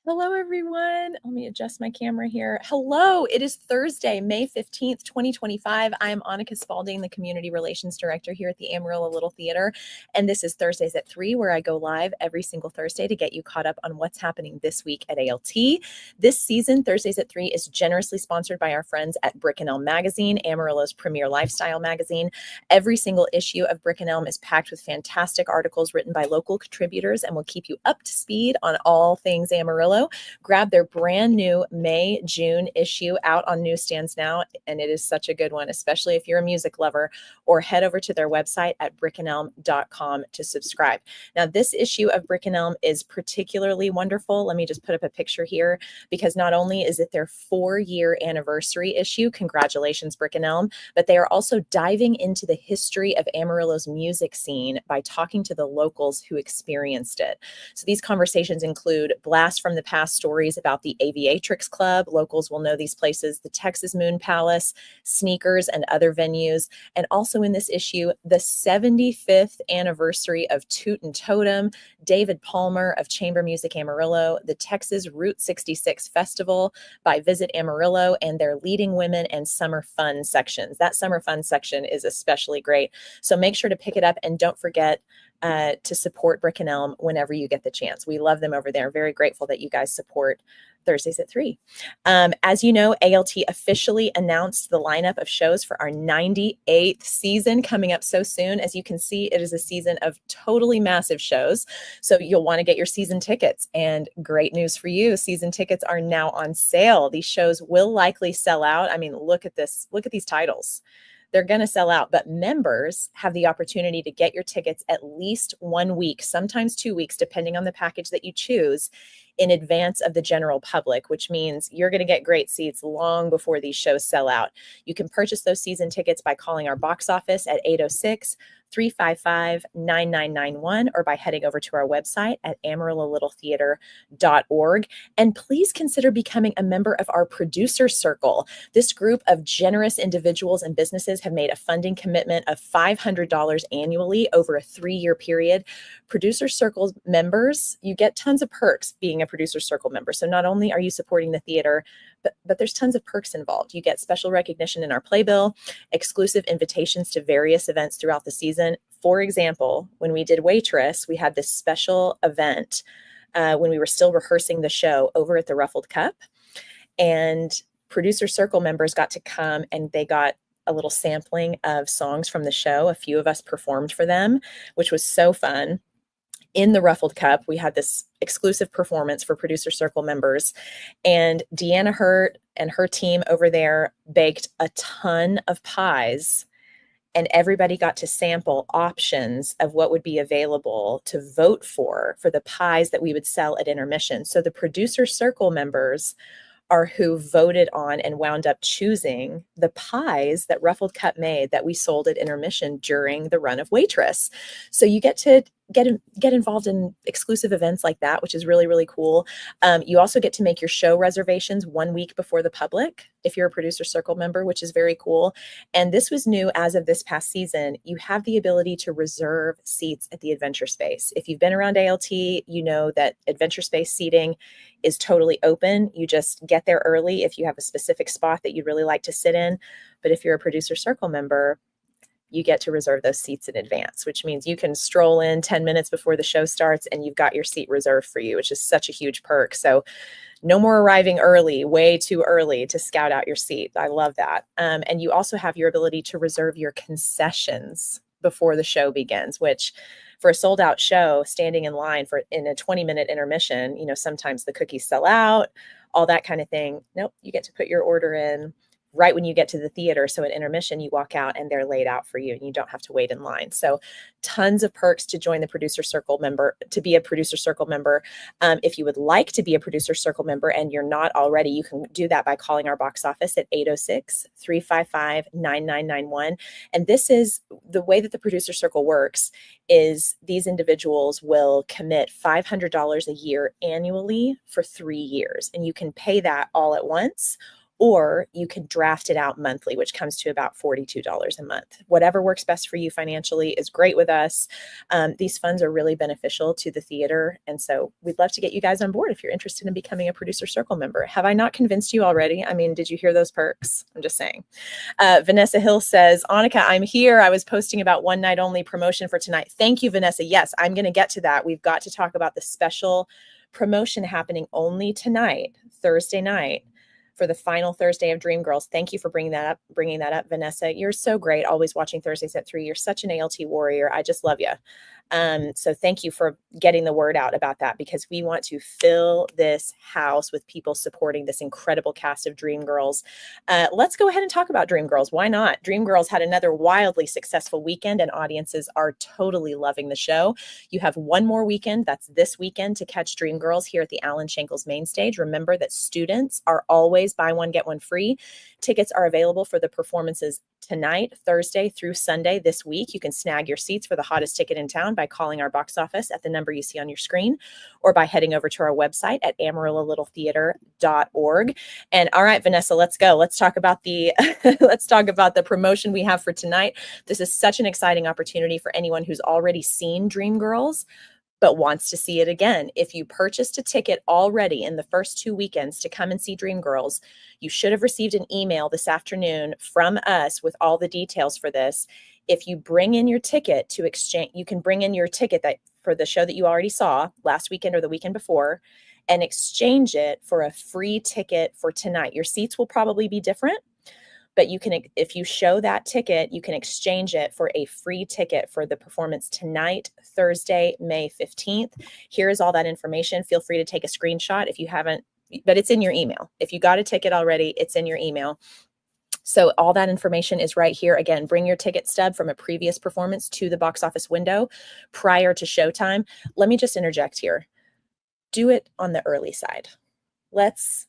Hello, everyone. Let me adjust my camera here. Hello, it is Thursday, May 15th, 2025. I am Annika Spalding, the Community Relations Director here at the Amarillo Little Theater. And this is Thursdays at 3, where I go live every single Thursday to get you caught up on what's happening this week at ALT. This season, Thursdays at 3 is generously sponsored by our friends at Brick and Elm Magazine, Amarillo's premier lifestyle magazine. Every single issue of Brick and Elm is packed with fantastic articles written by local contributors and will keep you up to speed on all things Amarillo. Grab their brand new May-June issue out on newsstands now, and it is such a good one, especially if you're a music lover, or head over to their website at brickandelm.com to subscribe. Now, this issue of Brick and Elm is particularly wonderful. Let me just put up a picture here, because not only is it their 4-year anniversary issue, congratulations, Brick and Elm, but they are also diving into the history of Amarillo's music scene by talking to the locals who experienced it. So these conversations include blasts from the past stories about the Aviatrix Club. Locals will know these places, the Texas Moon Palace, sneakers, and other venues. And also in this issue, the 75th anniversary of Toot and Totem, David Palmer of Chamber Music Amarillo, the Texas Route 66 Festival by Visit Amarillo, and their Leading Women and Summer Fun sections. That Summer Fun section is especially great. So make sure to pick it up, and don't forget to support Brick and Elm whenever you get the chance. We love them over there. Very grateful that you guys support Thursdays at 3. As you know, ALT officially announced the lineup of shows for our 98th season coming up so soon. As you can see, it is a season of totally massive shows. So you'll want to get your season tickets. And great news for you, season tickets are now on sale. These shows will likely sell out. I mean, look at this. Look at these titles. They're going to sell out, but members have the opportunity to get your tickets at least 1 week, sometimes 2 weeks, depending on the package that you choose, in advance of the general public, which means you're going to get great seats long before these shows sell out. You can purchase those season tickets by calling our box office at 806-355-9991 or by heading over to our website at AmarilloLittleTheater.org. And please consider becoming a member of our producer circle. This group of generous individuals and businesses have made a funding commitment of $500 annually over a 3-year period. Producer Circle members, you get tons of perks being a Producer Circle member. So not only are you supporting the theater, but there's tons of perks involved. You get special recognition in our playbill, exclusive invitations to various events throughout the season. For example, when we did Waitress, we had this special event when we were still rehearsing the show over at the Ruffled Cup. And Producer Circle members got to come, and they got a little sampling of songs from the show. A few of us performed for them, which was so fun. In the Ruffled Cup, we had this exclusive performance for Producer Circle members, and Deanna Hurt and her team over there baked a ton of pies, and everybody got to sample options of what would be available to vote for the pies that we would sell at intermission. So the Producer Circle members are who voted on and wound up choosing the pies that Ruffled Cup made that we sold at intermission during the run of Waitress. So you get to get involved in exclusive events like that, which is really, really cool. You also get to make your show reservations 1 week before the public if you're a Producer Circle member, which is very cool. And this was new as of this past season. You have the ability to reserve seats at the Adventure Space. If you've been around ALT, you know that Adventure Space seating is totally open. You just get there early if you have a specific spot that you'd really like to sit in. But if you're a Producer Circle member, you get to reserve those seats in advance, which means you can stroll in 10 minutes before the show starts and you've got your seat reserved for you, which is such a huge perk. So no more arriving early, way too early to scout out your seat. I love that. And you also have your ability to reserve your concessions before the show begins, which for a sold out show, standing in line in a 20-minute intermission, sometimes the cookies sell out, all that kind of thing. Nope, you get to put your order in right when you get to the theater. So at intermission, you walk out and they're laid out for you and you don't have to wait in line. So tons of perks to join the Producer Circle member, to be a Producer Circle member. If you would like to be a Producer Circle member and you're not already, you can do that by calling our box office at 806-355-9991. And this is the way that the Producer Circle works is these individuals will commit $500 a year annually for 3 years. And you can pay that all at once, or you can draft it out monthly, which comes to about $42 a month. Whatever works best for you financially is great with us. These funds are really beneficial to the theater. And so we'd love to get you guys on board if you're interested in becoming a Producer Circle member. Have I not convinced you already? I mean, did you hear those perks? I'm just saying. Vanessa Hill says, Annika, I'm here. I was posting about one night only promotion for tonight. Thank you, Vanessa. Yes, I'm going to get to that. We've got to talk about the special promotion happening only tonight, Thursday night, for the final Thursday of Dreamgirls. Thank you for bringing that up, Vanessa. You're so great. Always watching Thursdays at 3. You're such an ALT warrior. I just love you. So thank you for getting the word out about that, because we want to fill this house with people supporting this incredible cast of Dreamgirls. Let's go ahead and talk about Dreamgirls. Why not? Dreamgirls had another wildly successful weekend, and audiences are totally loving the show. You have one more weekend, that's this weekend, to catch Dreamgirls here at the Alan Shankles main stage. Remember that students are always buy one, get one free. Tickets are available for the performances tonight, Thursday through Sunday this week. You can snag your seats for the hottest ticket in town by calling our box office at the number you see on your screen, or by heading over to our website at amarillo-littletheater.org. And all right, Vanessa, let's go. Let's talk about the promotion we have for tonight. This is such an exciting opportunity for anyone who's already seen Dreamgirls but wants to see it again. If you purchased a ticket already in the first 2 weekends to come and see Dreamgirls, you should have received an email this afternoon from us with all the details for this. If you bring in your ticket to exchange, you can bring in your ticket that for the show that you already saw last weekend or the weekend before, and exchange it for a free ticket for tonight. Your seats will probably be different, but you can, if you show that ticket, you can exchange it for a free ticket for the performance tonight, Thursday, May 15th. Here is all that information. Feel free to take a screenshot if you haven't, but it's in your email. If you got a ticket already, it's in your email. So all that information is right here. Again, bring your ticket stub from a previous performance to the box office window prior to showtime. Let me just interject here. Do it on the early side. Let's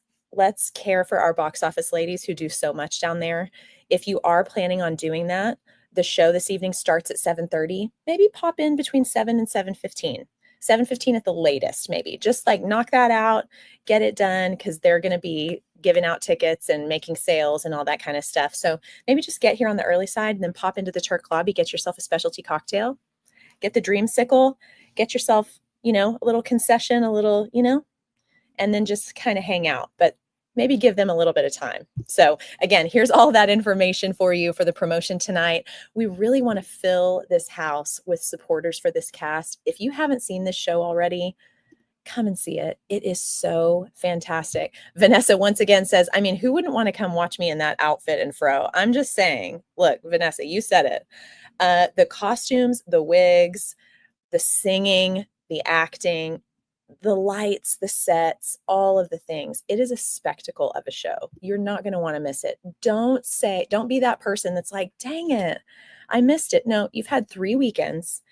care for our box office ladies who do so much down there. If you are planning on doing that, the show this evening starts at 7:30. Maybe pop in between 7 and 7:15. 7:15 at the latest, maybe. Just like knock that out, get it done, because they're going to be giving out tickets and making sales and all that kind of stuff. So maybe just get here on the early side and then pop into the Turk lobby, get yourself a specialty cocktail, get the dreamsicle, get yourself, a little concession, a little, and then just kind of hang out, but maybe give them a little bit of time. So again, here's all that information for you for the promotion tonight. We really want to fill this house with supporters for this cast. If you haven't seen this show already, come and see it. It is so fantastic. Vanessa once again says, I mean, who wouldn't want to come watch me in that outfit and fro? I'm just saying, look, Vanessa, you said it. The costumes, the wigs, the singing, the acting, the lights, the sets, all of the things. It is a spectacle of a show. You're not going to want to miss it. Don't be that person that's like, dang it, I missed it. No, you've had 3 weekends.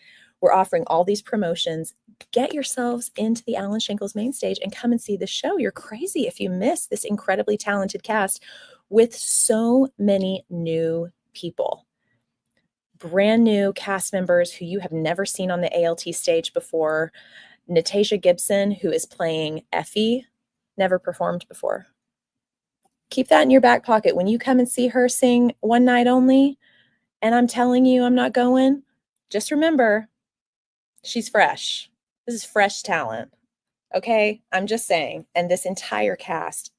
We're offering all these promotions. Get yourselves into the Alan Shankles main stage and come and see the show. You're crazy if you miss this incredibly talented cast with so many new people. Brand new cast members who you have never seen on the ALT stage before. Natasha Gibson, who is playing Effie, never performed before. Keep that in your back pocket. When you come and see her sing One Night Only, and I'm telling you I'm not going, just remember, she's fresh. This is fresh talent. Okay? I'm just saying. And this entire cast,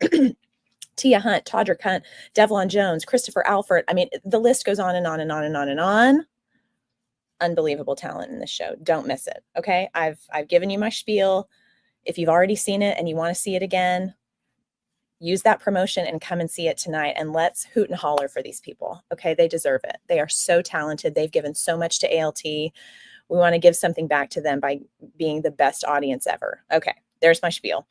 Tia Hunt, Todrick Hunt, Devlon Jones, Christopher Alford. I mean, the list goes on and on and on and on and on. Unbelievable talent in this show. Don't miss it. Okay. I've given you my spiel. If you've already seen it and you want to see it again, use that promotion and come and see it tonight, and let's hoot and holler for these people. Okay. They deserve it. They are so talented. They've given so much to ALT. We want to give something back to them by being the best audience ever. Okay. There's my spiel.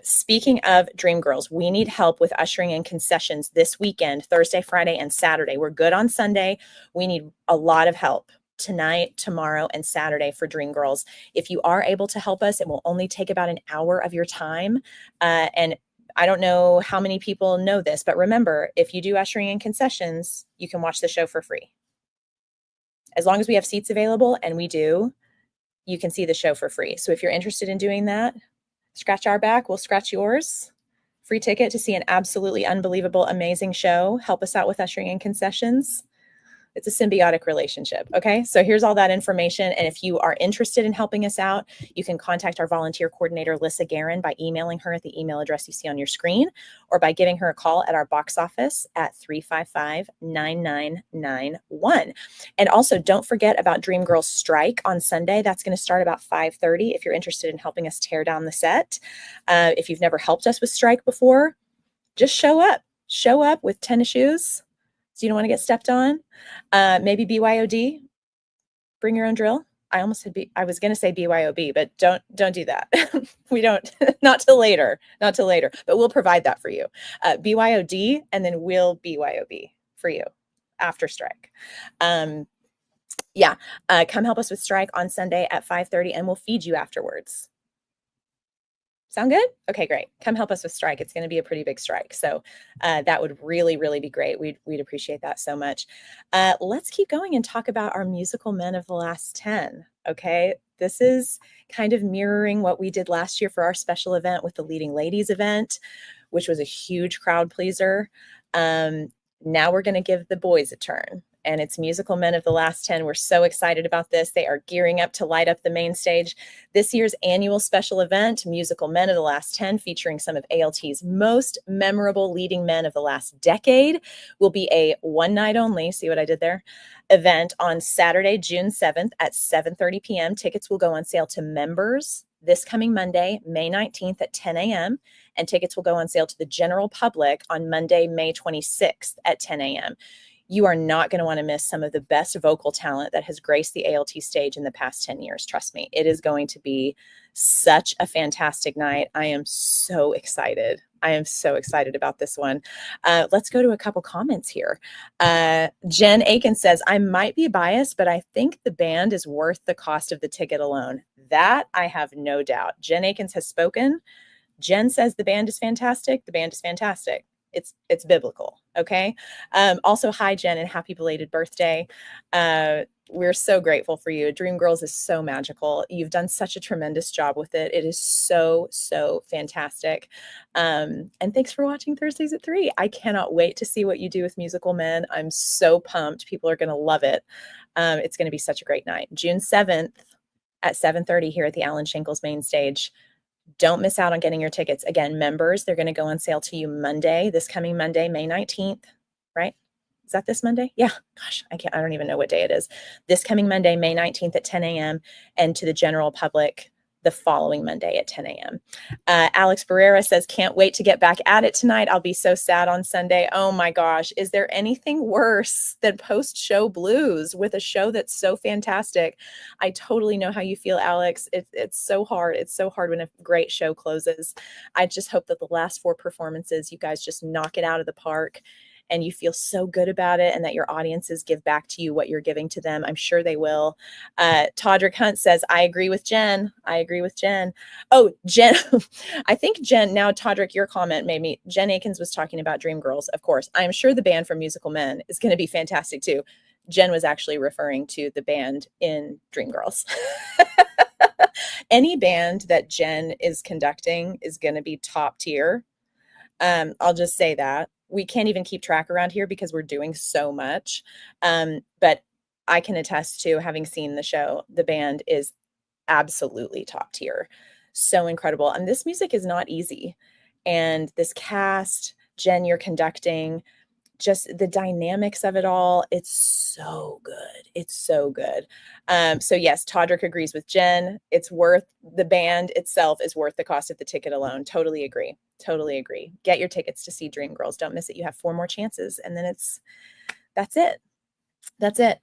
Speaking of Dreamgirls, we need help with ushering in concessions this weekend, Thursday, Friday, and Saturday. We're good on Sunday. We need a lot of help tonight, tomorrow, and Saturday for Dreamgirls. If you are able to help us, it will only take about an hour of your time. And I don't know how many people know this, but remember, if you do ushering in concessions, you can watch the show for free. As long as we have seats available, and we do, you can see the show for free. So if you're interested in doing that, scratch our back, we'll scratch yours Free ticket to see an absolutely unbelievable, amazing show. Help us out with ushering in concessions. It's a symbiotic relationship. Okay. So here's all that information. And if you are interested in helping us out, you can contact our volunteer coordinator, Lissa Guerin, by emailing her at the email address you see on your screen, or by giving her a call at our box office at 355-9991. And also don't forget about Dream Girls Strike on Sunday. That's going to start about 5:30 if you're interested in helping us tear down the set. If you've never helped us with Strike before, just show up. Show up with tennis shoes so you don't want to get stepped on. Maybe BYOD, bring your own drill. I almost said I was going to say BYOB, but don't do that. We don't, not till later, but we'll provide that for you. BYOD, and then we'll BYOB for you after Strike. Yeah, come help us with Strike on Sunday at 5:30, and we'll feed you afterwards. Sound good? Okay, great. Come help us with Strike. It's going to be a pretty big strike. So that would really, really be great. We'd appreciate that so much. Let's keep going and talk about our musical men of the last 10. Okay, this is kind of mirroring what we did last year for our special event with the Leading Ladies event, which was a huge crowd pleaser. Now we're going to give the boys a turn. And it's musical men of the last 10. We're so excited about this. They are gearing up to light up the main stage. This year's annual special event, Musical Men of the Last 10, featuring some of ALT's most memorable leading men of the last decade, will be a one night only, see what I did there, event on Saturday, June 7th at 7:30 p.m. Tickets will go on sale to members this coming Monday, May 19th at 10 a.m. And tickets will go on sale to the general public on Monday, May 26th at 10 a.m. You are not going to want to miss some of the best vocal talent that has graced the ALT stage in the past 10 years. Trust me, it is going to be such a fantastic night. I am so excited. I am so excited about this one. Let's go to a couple comments here. Jen Aiken says, I might be biased, but I think the band is worth the cost of the ticket alone. That I have no doubt. Jen Aikens has spoken. Jen says the band is fantastic. The band is fantastic. It's biblical. Okay. Also, hi, Jen, and happy belated birthday. We're so grateful for you. Dream Girls is so magical. You've done such a tremendous job with it. It is so, so fantastic. And thanks for watching Thursdays at 3. I cannot wait to see what you do with Musical Men. I'm so pumped. People are going to love it. It's going to be such a great night. June 7th at 7:30 here at the Alan Shankles main stage. Don't miss out on getting your tickets. Again, members, they're going to go on sale to you Monday, this coming Monday, May 19th, right? Is that this Monday? Yeah. Gosh, I don't even know what day it is. This coming Monday, May 19th at 10 a.m. and to the general public the following Monday at 10 a.m. Alex Barrera says, can't wait to get back at it tonight. I'll be so sad on Sunday. Oh my gosh. Is there anything worse than post-show blues with a show that's so fantastic? I totally know how you feel, Alex. It's so hard. It's so hard when a great show closes. I just hope that the last 4 performances, you guys just knock it out of the park and you feel so good about it and that your audiences give back to you what you're giving to them. I'm sure they will. Todrick Hunt says, I agree with Jen. Oh, Jen, I think Jen, now Todrick, your comment made me, Jen Akins was talking about Dream Girls. Of course, I'm sure the band from Musical Men is going to be fantastic too. Jen was actually referring to the band in Dream Girls. Any band that Jen is conducting is going to be top tier. I'll just say that. We can't even keep track around here because we're doing so much. But I can attest to having seen the show. The band is absolutely top tier. So incredible. And this music is not easy. And this cast, Jen, you're conducting, just the dynamics of it all. It's so good. It's so good. So yes, Todrick agrees with Jen. It's worth, the band itself is worth the cost of the ticket alone. Totally agree. Totally agree. Get your tickets to see Dream Girls. Don't miss it. You have 4 more chances and then that's it. That's it.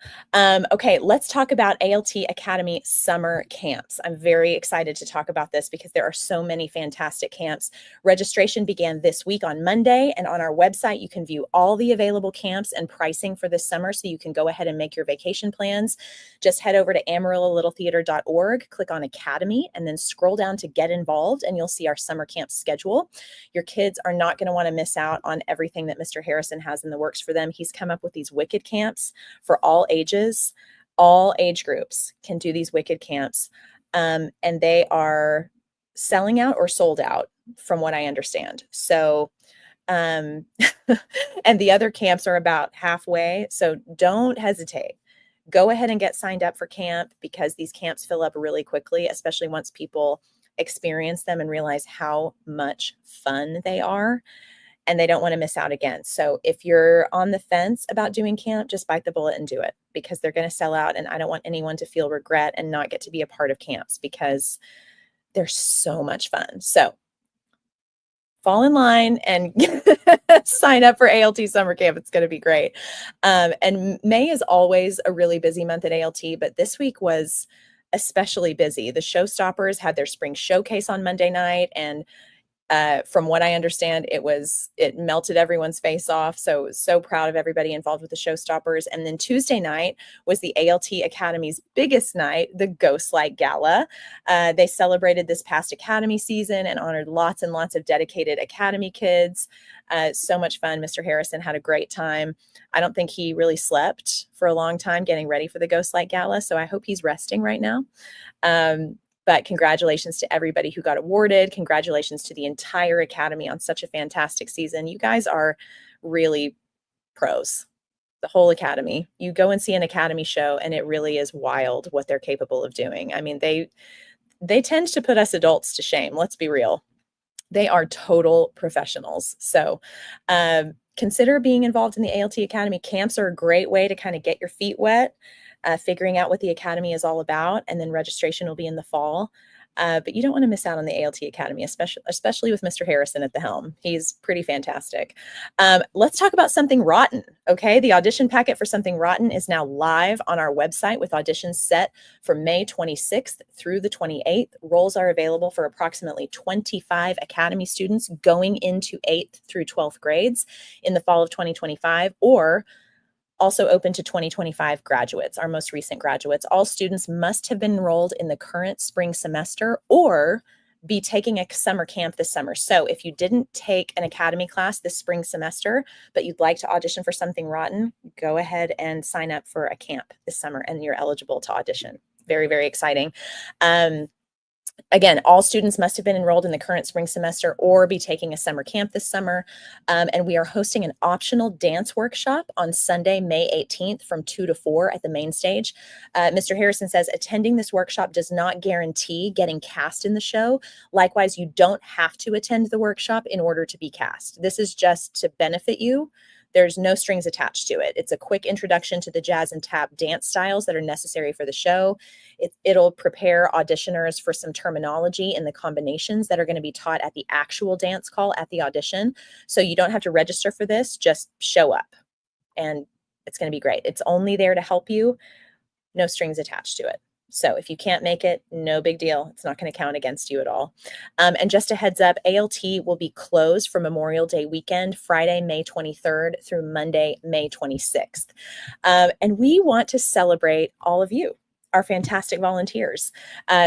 Okay, let's talk about ALT Academy summer camps. I'm very excited to talk about this because there are so many fantastic camps. Registration began this week on Monday, and on our website, you can view all the available camps and pricing for this summer, so you can go ahead and make your vacation plans. Just head over to amarillo-littletheater.org, click on Academy, and then scroll down to Get Involved, and you'll see our summer camp schedule. Your kids are not going to want to miss out on everything that Mr. Harrison has in the works for them. He's come up with these wicked camps for all ages. All age groups can do these wicked camps. And they are selling out or sold out. from what I understand. So, um, and the other camps are about halfway. So don't hesitate. Go ahead and get signed up for camp because these camps fill up really quickly, especially once people experience them and realize how much fun they are, and they don't want to miss out again. So if you're on the fence about doing camp, just bite the bullet and do it because they're going to sell out. And I don't want anyone to feel regret and not get to be a part of camps because they're so much fun. So fall in line and sign up for ALT summer camp. It's going to be great. And May is always a really busy month at ALT, but this week was especially busy. The Showstoppers had their spring showcase on Monday night, and from what I understand, it melted everyone's face off. So proud of everybody involved with the Showstoppers. And then Tuesday night was the ALT Academy's biggest night, the Ghost Light Gala. They celebrated this past Academy season and honored lots and lots of dedicated Academy kids. So much fun. Mr. Harrison had a great time. I don't think he really slept for a long time getting ready for the Ghost Light Gala, so I hope he's resting right now. But congratulations to everybody who got awarded. Congratulations to the entire Academy on such a fantastic season. You guys are really pros, the whole Academy. You go and see an Academy show and it really is wild what they're capable of doing. I mean, they tend to put us adults to shame. Let's be real. They are total professionals. So consider being involved in the ALT Academy. Camps are a great way to kind of get your feet wet, figuring out what the Academy is all about, and then registration will be in the fall. But you don't want to miss out on the ALT Academy, especially with Mr. Harrison at the helm. He's pretty fantastic. Let's talk about Something Rotten, okay? The audition packet for Something Rotten is now live on our website with auditions set for May 26th through the 28th. Roles are available for approximately 25 Academy students going into 8th through 12th grades in the fall of 2025, or also open to 2025 graduates, our most recent graduates. All students must have been enrolled in the current spring semester or be taking a summer camp this summer. So if you didn't take an Academy class this spring semester, but you'd like to audition for Something Rotten, go ahead and sign up for a camp this summer and you're eligible to audition. Very, very exciting. Again, all students must have been enrolled in the current spring semester or be taking a summer camp this summer. And we are hosting an optional dance workshop on Sunday, May 18th from 2 to 4 at the main stage. Mr. Harrison says, attending this workshop does not guarantee getting cast in the show. Likewise, you don't have to attend the workshop in order to be cast. This is just to benefit you. There's no strings attached to it. It's a quick introduction to the jazz and tap dance styles that are necessary for the show. It'll prepare auditioners for some terminology and the combinations that are going to be taught at the actual dance call at the audition. So you don't have to register for this, just show up and it's going to be great. It's only there to help you, no strings attached to it. So if you can't make it, no big deal. It's not going to count against you at all. And just a heads up, ALT will be closed for Memorial Day weekend, Friday, May 23rd through Monday, May 26th. And we want to celebrate all of you, our fantastic volunteers.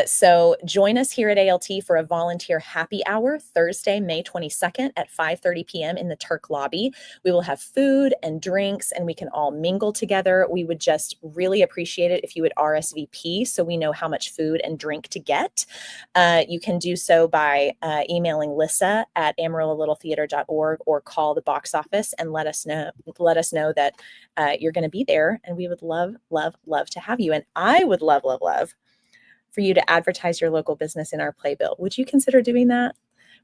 So join us here at ALT for a volunteer happy hour Thursday, May 22nd at 5:30 p.m. in the Turk lobby. We will have food and drinks and we can all mingle together. We would just really appreciate it if you would RSVP so we know how much food and drink to get. You can do so by emailing Lissa at amarillo.littletheater.org or call the box office and let us know that you're going to be there, and we would love to have you. And I would love for you to advertise your local business in our playbill. Would you consider doing that?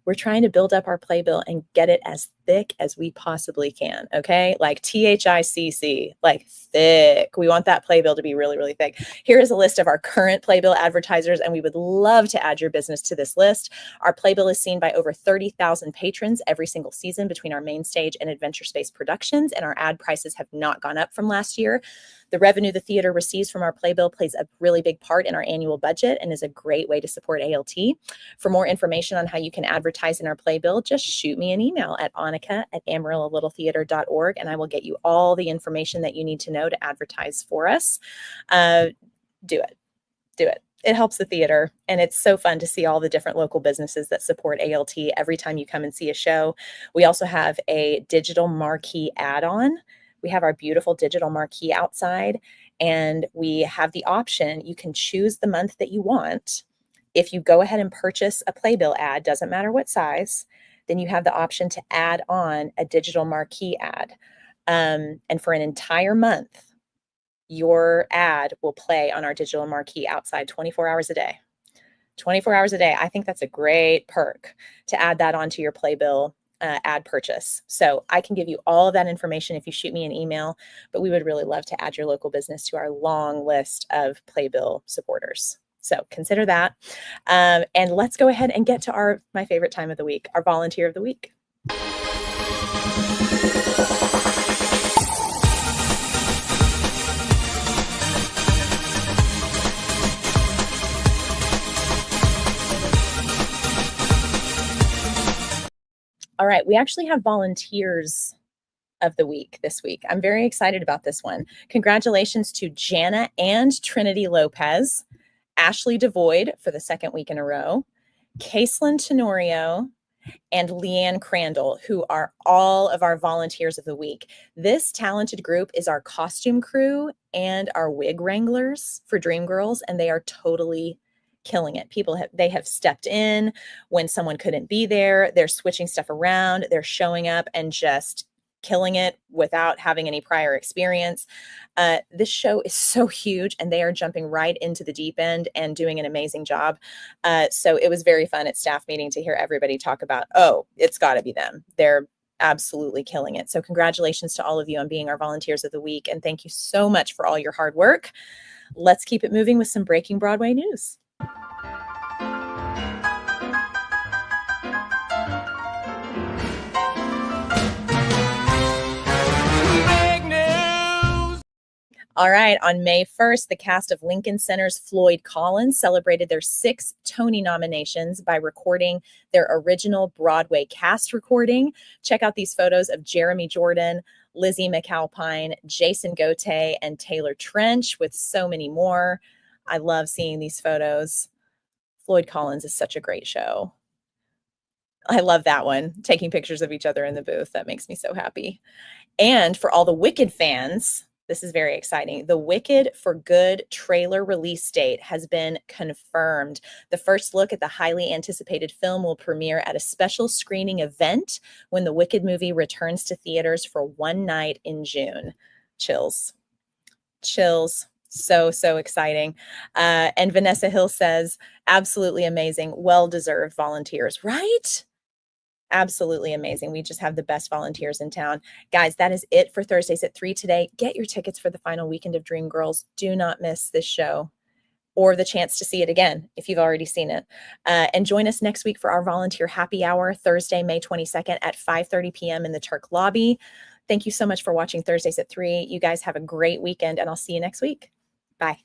We're trying to build up our playbill and get it as thick as we possibly can, okay? Like THICC, like thick. We want that playbill to be really, really thick. Here is a list of our current playbill advertisers, and we would love to add your business to this list. Our playbill is seen by over 30,000 patrons every single season between our main stage and Adventure Space Productions, and our ad prices have not gone up from last year. The revenue the theater receives from our playbill plays a really big part in our annual budget and is a great way to support ALT. For more information on how you can advertise in our playbill, just shoot me an email at Annika@amarillo.littletheater.org, and I will get you all the information that you need to know to advertise for us. Do it. It helps the theater, and it's so fun to see all the different local businesses that support ALT every time you come and see a show. We also have a digital marquee add-on. We have our beautiful digital marquee outside, and we have the option. You can choose the month that you want, If you go ahead and purchase a playbill ad, doesn't matter what size, then you have the option to add on a digital marquee ad. And for an entire month, your ad will play on our digital marquee outside 24 hours a day. 24 hours a day. I think that's a great perk to add that onto your playbill ad purchase. So I can give you all of that information if you shoot me an email, but we would really love to add your local business to our long list of playbill supporters. So consider that. And let's go ahead and get to my favorite time of the week, our volunteer of the week. All right, we actually have volunteers of the week this week. I'm very excited about this one. Congratulations to Jana and Trinity Lopez, Ashley Devoid for the second week in a row, Caselyn Tenorio, and Leanne Crandall, who are all of our volunteers of the week. This talented group is our costume crew and our wig wranglers for Dreamgirls, and they are totally killing it. They have stepped in when someone couldn't be there. They're switching stuff around. They're showing up and just killing it without having any prior experience. This show is so huge, and they are jumping right into the deep end and doing an amazing job. So it was very fun at staff meeting to hear everybody talk about, oh, it's got to be them. They're absolutely killing it. So congratulations to all of you on being our volunteers of the week. And thank you so much for all your hard work. Let's keep it moving with some breaking Broadway news. All right, on May 1st, the cast of Lincoln Center's Floyd Collins celebrated their 6 Tony nominations by recording their original Broadway cast recording. Check out these photos of Jeremy Jordan, Lizzie McAlpine, Jason Gauthier, and Taylor Trench, with so many more. I love seeing these photos. Floyd Collins is such a great show. I love that one, taking pictures of each other in the booth. That makes me so happy. And for all the Wicked fans, this is very exciting. The Wicked for Good trailer release date has been confirmed. The first look at the highly anticipated film will premiere at a special screening event when the Wicked movie returns to theaters for one night in June. Chills. Chills. So exciting. And Vanessa Hill says, absolutely amazing. Well-deserved volunteers, right? Absolutely amazing. We just have the best volunteers in town. Guys, that is it for Thursdays at 3 today. Get your tickets for the final weekend of Dreamgirls. Do not miss this show or the chance to see it again if you've already seen it. And join us next week for our volunteer happy hour, Thursday, May 22nd at 5:30 p.m. in the Turk lobby. Thank you so much for watching Thursdays at 3. You guys have a great weekend, and I'll see you next week. Bye.